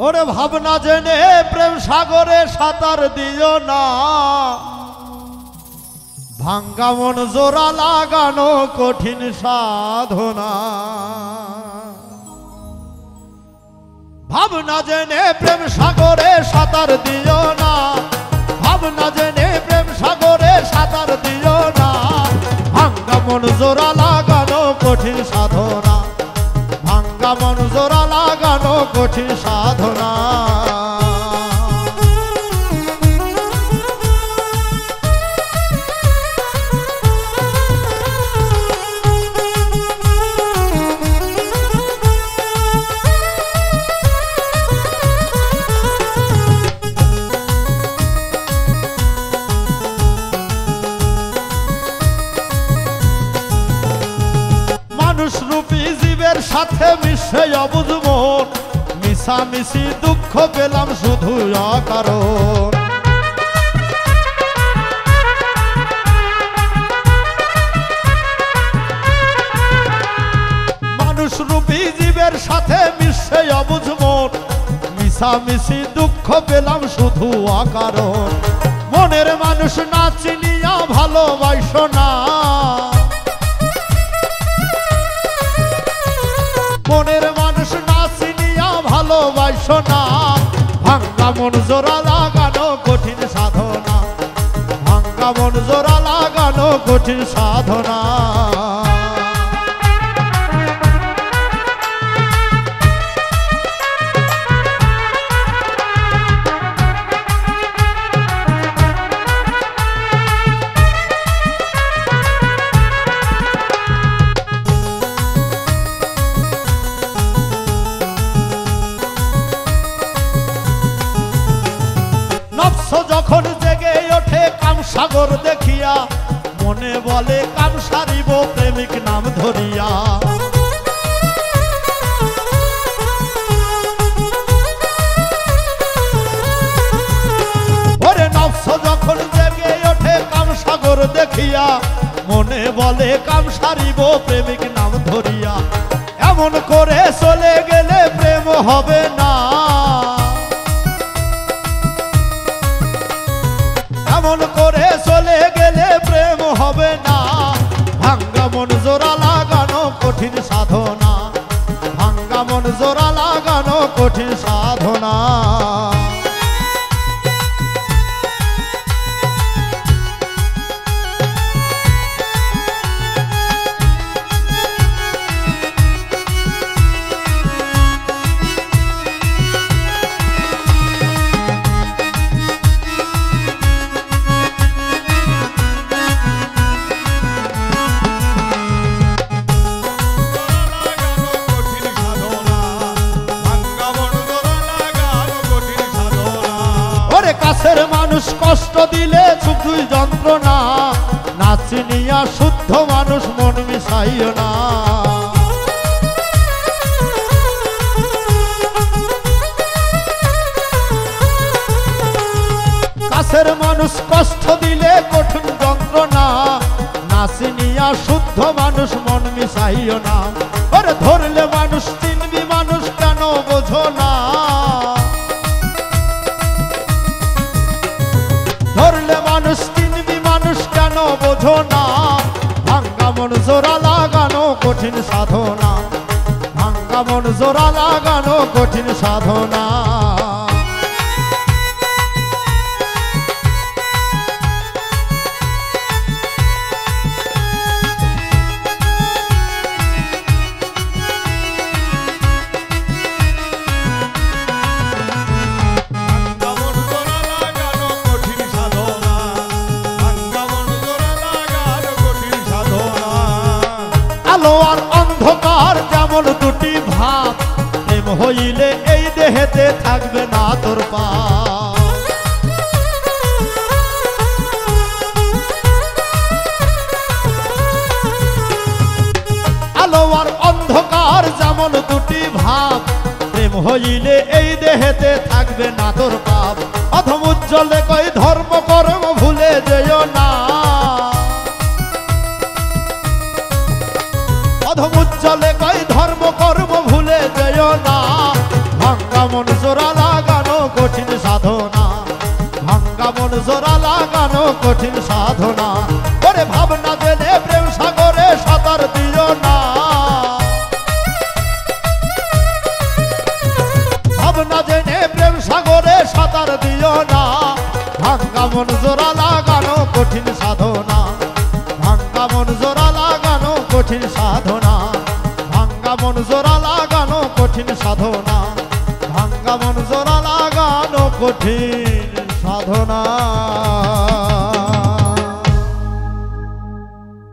ওরে ভাবনা জেনে প্রেম সাগরে সাঁতার দিও না, ভাঙ্গা মন জোড়া লাগানো কঠিন সাধনা। ভাবনা জেনে প্রেম সাগরে সাঁতার দিও না, ভাবনা জেনে প্রেম সাগরে সাঁতার দিও না, ভাঙ্গা মন জোড়া লাগানো কঠিন সাধনা, ভাঙ্গা মন জোড়া লাগানো কঠিন সাধনা। মানুষরূপী জীবের সাথে মিশে অবুঝ মন, মিশামিশি দুঃখ পেলাম শুধু অকারণ। মানুষরূপী জীবের সাথে মিশে অবুঝ মন, মিশামিশি দুঃখ পেলাম শুধু অকারণ। মনের মানুষ না চিনিয়া ভালোবাসো না, মনের মানুষ না চিনিয়া ভালোবাসো না, ভাঙ্গা মন জোড়া লাগানো কঠিন সাধনা, ভাঙ্গা মন জোড়া লাগানো কঠিন সাধনা। যখন জেগে ওঠে কাম সাগর দেখিয়া, মনে বলে কাম সারিব প্রেমিক নাম ধরিয়া। ওরে নফস যখন জেগে ওঠে কাম সাগর দেখিয়া, মনে বলে কাম সারিব প্রেমিক নাম ধরিয়া। এমন করে চলে গেলে প্রেম হবে না, এমন করে চলে গেলে প্রেম হবে না, ভাঙ্গা মন জোড়া লাগানো কঠিন সাধনা, ভাঙ্গা মন জোড়া লাগানো কঠিন সাধনা। কাছের মানুষ কষ্ট দিলে শুধুই যন্ত্রণা, না চিনিয়া শুদ্ধ মানুষ মন মিশাইও না। কাছের মানুষ কষ্ট দিলে কঠিন যন্ত্রণা, না চিনিয়া শুদ্ধ মানুষ মন মিশাইও না। ওরে ধরলে মানুষ চিনবি মানুষ কেন বোঝো না, ধরলে মানুষ চিনবি মানুষ কেন বোঝো না, ভাঙ্গা মন জোড়া লাগানো কঠিন সাধনা, ভাঙ্গা মন জোড়া লাগানো কঠিন সাধনা। আলো আর অন্ধকার যেমন দুটি ভাব, প্রেম হইলে এই দেহেতে থাকবে না তোর পাপ। আলো আর অন্ধকার যেমন দুটি ভাব, প্রেম হইলে এই দেহেতে থাকবে না তোর পাপ। অধম উজ্জ্বলে কই ধর্ম কর্ম ভুলে যেও না, অধম উজ্জ্বলে কই ধর্ম কর্ম ভুলে যেও না, ভাঙ্গা ভাঙ্গা মন জোড়া লাগানো কঠিন সাধনা, ভাঙ্গা মন জোড়া লাগানো কঠিন সাধনা। ওরে ভাবনা জেনে প্রেম সাগরে সাঁতার দিও না, ভাবনা জেনে প্রেম সাগরে সাঁতার দিও না। ভাঙ্গা মন জোড়া লাগানো কঠিন সাধনা, ভাঙ্গা মন জোড়া লাগানো কঠিন সাধনা, ভাঙ্গা মন জোড়া লাগানো কঠিন সাধনা, ভাঙ্গা মন জোড়া লাগানো কঠিন সাধনা।